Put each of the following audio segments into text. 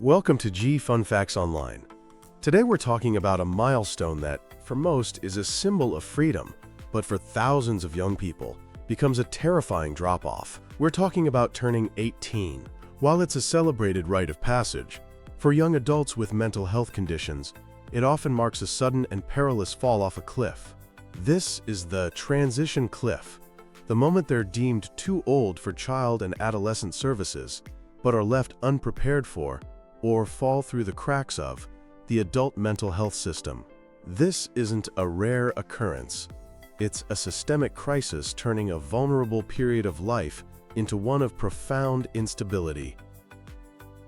Welcome to G Fun Facts Online. Today we're talking about a milestone that, for most, is a symbol of freedom, but for thousands of young people, becomes a terrifying drop-off. We're talking about turning 18. While it's a celebrated rite of passage, for young adults with mental health conditions, it often marks a sudden and perilous fall off a cliff. This is the transition cliff, the moment they're deemed too old for child and adolescent services, but are left unprepared for, or fall through the cracks of, the adult mental health system. This isn't a rare occurrence. It's a systemic crisis turning a vulnerable period of life into one of profound instability.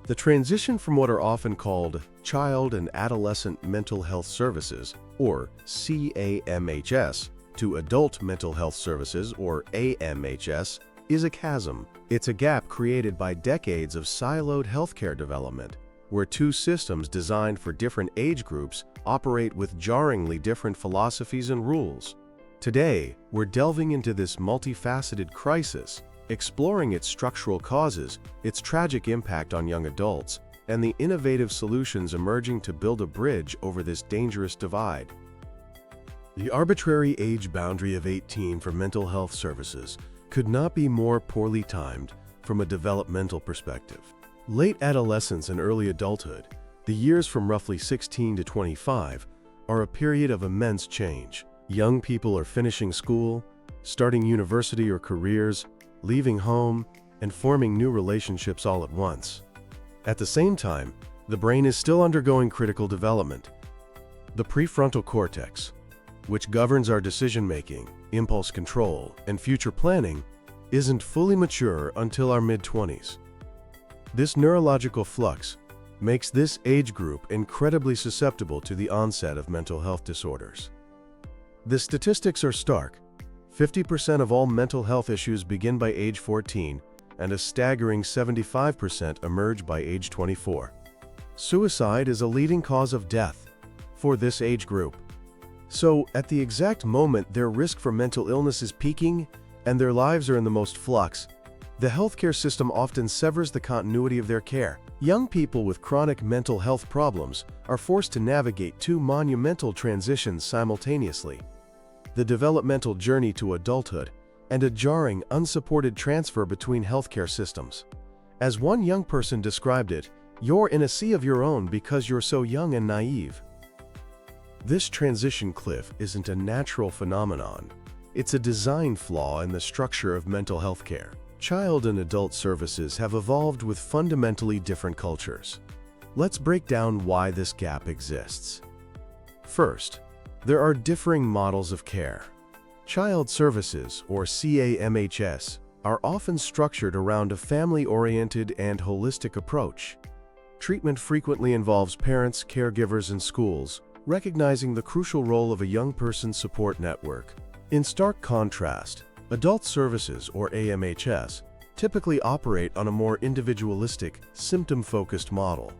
The transition from what are often called Child and Adolescent Mental Health Services, or CAMHS, to Adult Mental Health Services, or AMHS, is a chasm. It's a gap created by decades of siloed healthcare development, where two systems designed for different age groups operate with jarringly different philosophies and rules. Today, we're delving into this multifaceted crisis, exploring its structural causes, its tragic impact on young adults, and the innovative solutions emerging to build a bridge over this dangerous divide. The arbitrary age boundary of 18 for mental health services could not be more poorly timed from a developmental perspective. Late adolescence and early adulthood, the years from roughly 16 to 25, are a period of immense change. Young people are finishing school, starting university or careers, leaving home, and forming new relationships all at once. At the same time, the brain is still undergoing critical development. The prefrontal cortex, which governs our decision-making, impulse control, and future planning, isn't fully mature until our mid-20s. This neurological flux makes this age group incredibly susceptible to the onset of mental health disorders. The statistics are stark. 50% of all mental health issues begin by age 14, and a staggering 75% emerge by age 24. Suicide is a leading cause of death for this age group. So, at the exact moment their risk for mental illness is peaking and their lives are in the most flux, the healthcare system often severs the continuity of their care. Young people with chronic mental health problems are forced to navigate two monumental transitions simultaneously: the developmental journey to adulthood and a jarring, unsupported transfer between healthcare systems. As one young person described it, "You're in a sea of your own because you're so young and naive." This transition cliff isn't a natural phenomenon. It's a design flaw in the structure of mental health care. Child and adult services have evolved with fundamentally different cultures. Let's break down why this gap exists. First, there are differing models of care. Child services, or CAMHS, are often structured around a family-oriented and holistic approach. Treatment frequently involves parents, caregivers, and schools, recognizing the crucial role of a young person's support network. In stark contrast, adult services, or AMHS, typically operate on a more individualistic, symptom-focused model.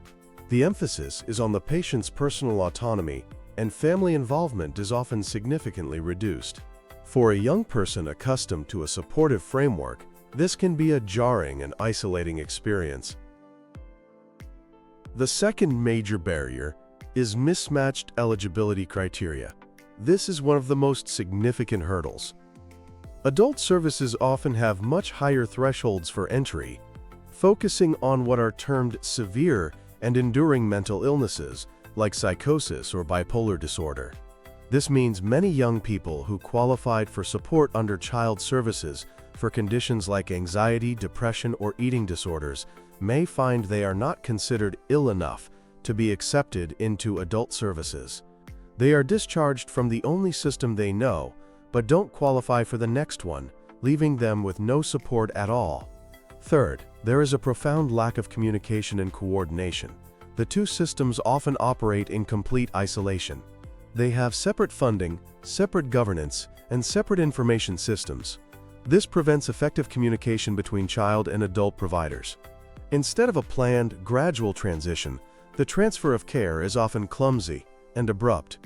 The emphasis is on the patient's personal autonomy, and family involvement is often significantly reduced. For a young person accustomed to a supportive framework, this can be a jarring and isolating experience. The second major barrier is mismatched eligibility criteria. This is one of the most significant hurdles. Adult services often have much higher thresholds for entry, focusing on what are termed severe and enduring mental illnesses, like psychosis or bipolar disorder. This means many young people who qualified for support under child services for conditions like anxiety, depression, or eating disorders may find they are not considered ill enough to be accepted into adult services. They are discharged from the only system they know, but don't qualify for the next one, leaving them with no support at all. Third, there is a profound lack of communication and coordination. The two systems often operate in complete isolation. They have separate funding, separate governance, and separate information systems. This prevents effective communication between child and adult providers. Instead of a planned, gradual transition, the transfer of care is often clumsy and abrupt.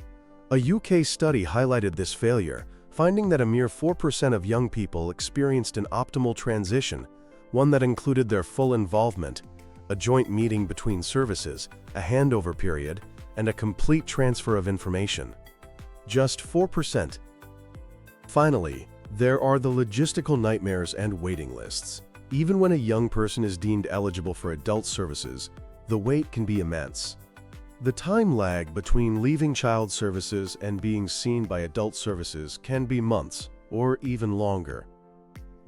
A UK study highlighted this failure, finding that a mere 4% of young people experienced an optimal transition, one that included their full involvement. a joint meeting between services, a handover period, and a complete transfer of information. Just 4%. Finally, there are the logistical nightmares and waiting lists. Even when a young person is deemed eligible for adult services, the wait can be immense. The time lag between leaving child services and being seen by adult services can be months or even longer.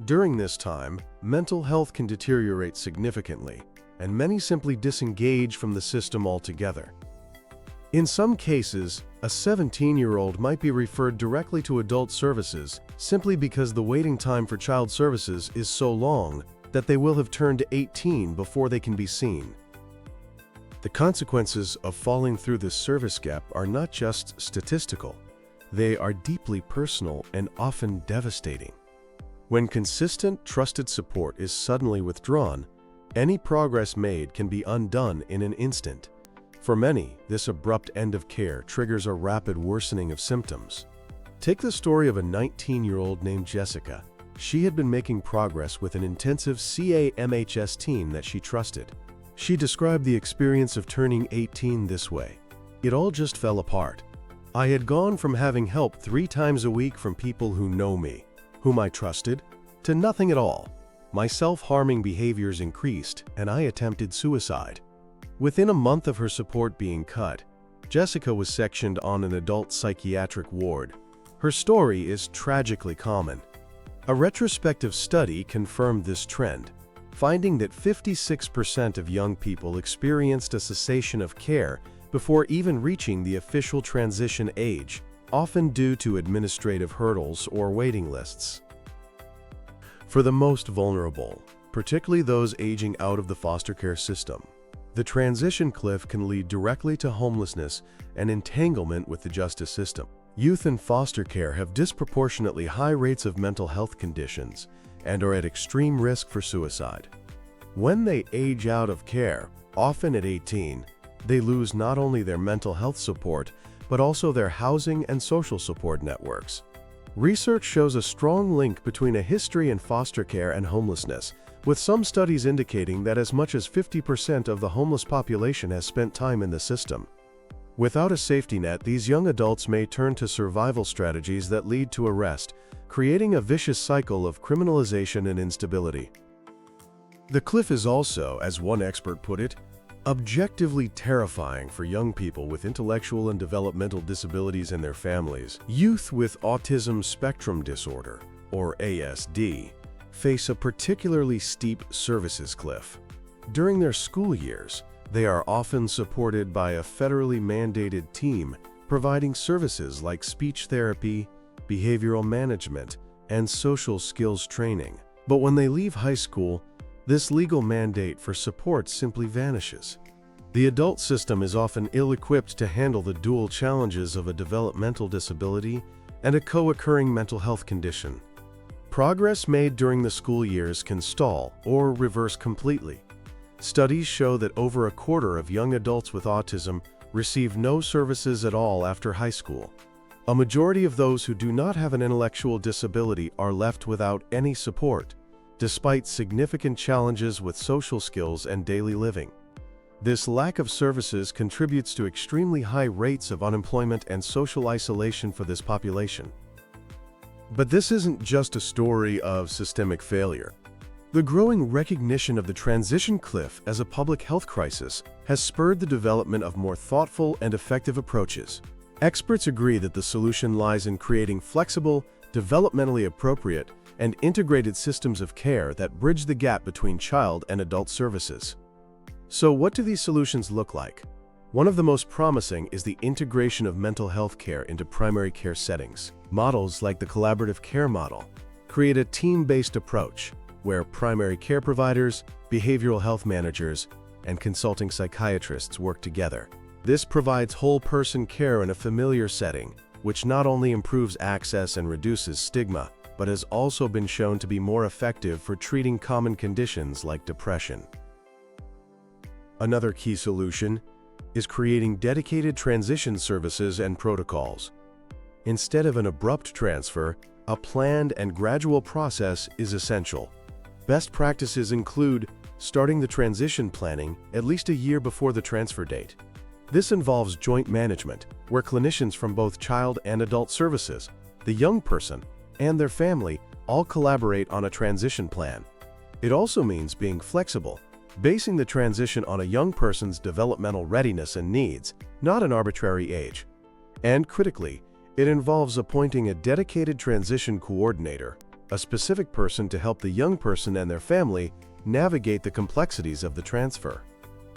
During this time, mental health can deteriorate significantly, and many simply disengage from the system altogether. In some cases, a 17-year-old might be referred directly to adult services simply because the waiting time for child services is so long that they will have turned 18 before they can be seen. The consequences of falling through this service gap are not just statistical. They are deeply personal and often devastating. When consistent, trusted support is suddenly withdrawn, any progress made can be undone in an instant. For many, this abrupt end of care triggers a rapid worsening of symptoms. Take the story of a 19-year-old named Jessica. She had been making progress with an intensive CAMHS team that she trusted. She described the experience of turning 18 this way. It all just fell apart. I had gone from having help 3 times a week from people who know me, whom I trusted, to nothing at all. My self-harming behaviors increased, and I attempted suicide. Within a month of her support being cut, Jessica was sectioned on an adult psychiatric ward. Her story is tragically common. A retrospective study confirmed this trend, finding that 56% of young people experienced a cessation of care before even reaching the official transition age, often due to administrative hurdles or waiting lists. For the most vulnerable, particularly those aging out of the foster care system, the transition cliff can lead directly to homelessness and entanglement with the justice system. Youth in foster care have disproportionately high rates of mental health conditions and are at extreme risk for suicide. When they age out of care, often at 18, they lose not only their mental health support, but also their housing and social support networks. Research shows a strong link between a history in foster care and homelessness, with some studies indicating that as much as 50% of the homeless population has spent time in the system. Without a safety net, these young adults may turn to survival strategies that lead to arrest, creating a vicious cycle of criminalization and instability. The cliff is also, as one expert put it, objectively terrifying for young people with intellectual and developmental disabilities and their families. Youth with autism spectrum disorder, or ASD, face a particularly steep services cliff. During their school years, they are often supported by a federally mandated team providing services like speech therapy, behavioral management, and social skills training. But when they leave high school, this legal mandate for support simply vanishes. The adult system is often ill-equipped to handle the dual challenges of a developmental disability and a co-occurring mental health condition. Progress made during the school years can stall or reverse completely. Studies show that over a quarter of young adults with autism receive no services at all after high school. A majority of those who do not have an intellectual disability are left without any support, despite significant challenges with social skills and daily living. This lack of services contributes to extremely high rates of unemployment and social isolation for this population. But this isn't just a story of systemic failure. The growing recognition of the transition cliff as a public health crisis has spurred the development of more thoughtful and effective approaches. Experts agree that the solution lies in creating flexible, developmentally appropriate, and integrated systems of care that bridge the gap between child and adult services. So what do these solutions look like? One of the most promising is the integration of mental health care into primary care settings. Models like the collaborative care model create a team-based approach where primary care providers, behavioral health managers, and consulting psychiatrists work together. This provides whole-person care in a familiar setting, which not only improves access and reduces stigma, but has also been shown to be more effective for treating common conditions like depression. Another key solution is creating dedicated transition services and protocols. Instead of an abrupt transfer, a planned and gradual process is essential. Best practices include starting the transition planning at least a year before the transfer date. This involves joint management, where clinicians from both child and adult services, the young person, and their family all collaborate on a transition plan. It also means being flexible, basing the transition on a young person's developmental readiness and needs, not an arbitrary age. And critically, it involves appointing a dedicated transition coordinator, a specific person to help the young person and their family navigate the complexities of the transfer.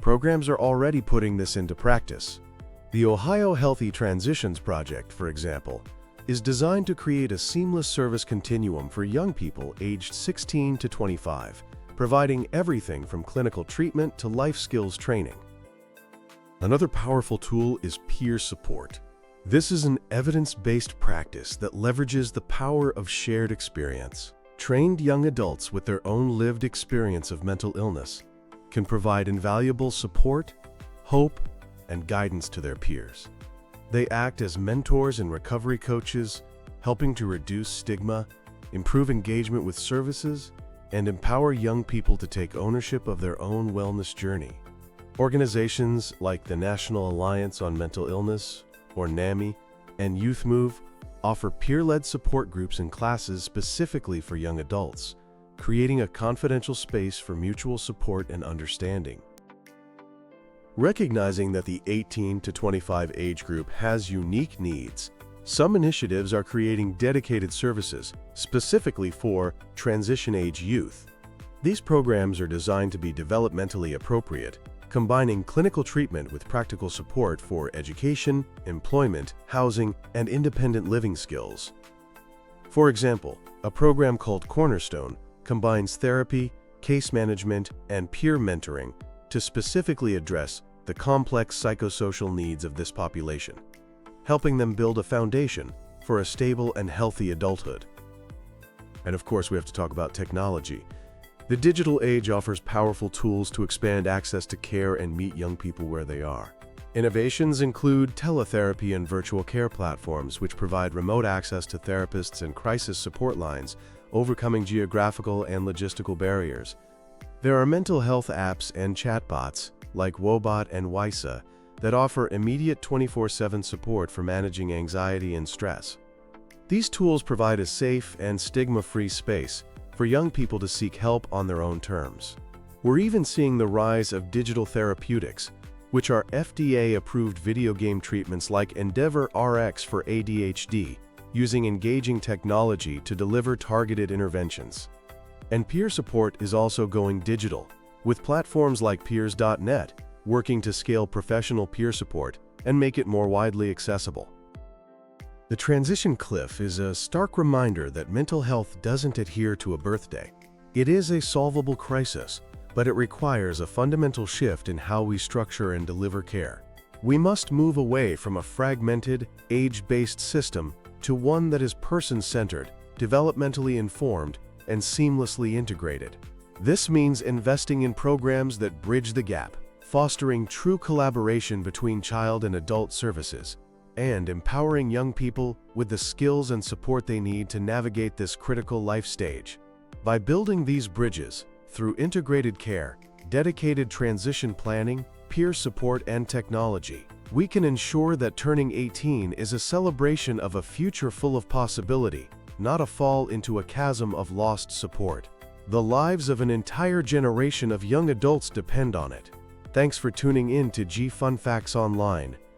Programs are already putting this into practice. The Ohio Healthy Transitions Project, for example, is designed to create a seamless service continuum for young people aged 16 to 25, providing everything from clinical treatment to life skills training. Another powerful tool is peer support. This is an evidence-based practice that leverages the power of shared experience. Trained young adults with their own lived experience of mental illness can provide invaluable support, hope, and guidance to their peers. They act as mentors and recovery coaches, helping to reduce stigma, improve engagement with services, and empower young people to take ownership of their own wellness journey. Organizations like the National Alliance on Mental Illness, or NAMI, and Youth Move offer peer-led support groups and classes specifically for young adults, creating a confidential space for mutual support and understanding. Recognizing that the 18 to 25 age group has unique needs, some initiatives are creating dedicated services specifically for transition-age youth. These programs are designed to be developmentally appropriate, combining clinical treatment with practical support for education, employment, housing, and independent living skills. For example, a program called Cornerstone combines therapy, case management, and peer mentoring to specifically address the complex psychosocial needs of this population, helping them build a foundation for a stable and healthy adulthood. And of course, we have to talk about technology. The digital age offers powerful tools to expand access to care and meet young people where they are. Innovations include teletherapy and virtual care platforms, which provide remote access to therapists and crisis support lines, overcoming geographical and logistical barriers. There are mental health apps and chatbots, like Wobot and Wysa, that offer immediate 24/7 support for managing anxiety and stress. These tools provide a safe and stigma-free space for young people to seek help on their own terms. We're even seeing the rise of digital therapeutics, which are FDA-approved video game treatments like Endeavor RX for ADHD, using engaging technology to deliver targeted interventions. And peer support is also going digital, with platforms like peers.net working to scale professional peer support and make it more widely accessible. The transition cliff is a stark reminder that mental health doesn't adhere to a birthday. It is a solvable crisis, but it requires a fundamental shift in how we structure and deliver care. We must move away from a fragmented, age-based system to one that is person-centered, developmentally informed, and seamlessly integrated. This means investing in programs that bridge the gap, fostering true collaboration between child and adult services, and empowering young people with the skills and support they need to navigate this critical life stage. By building these bridges, through integrated care, dedicated transition planning, peer support, and technology, we can ensure that turning 18 is a celebration of a future full of possibility, not a fall into a chasm of lost support. The lives of an entire generation of young adults depend on it. Thanks for tuning in to G Fun Facts Online.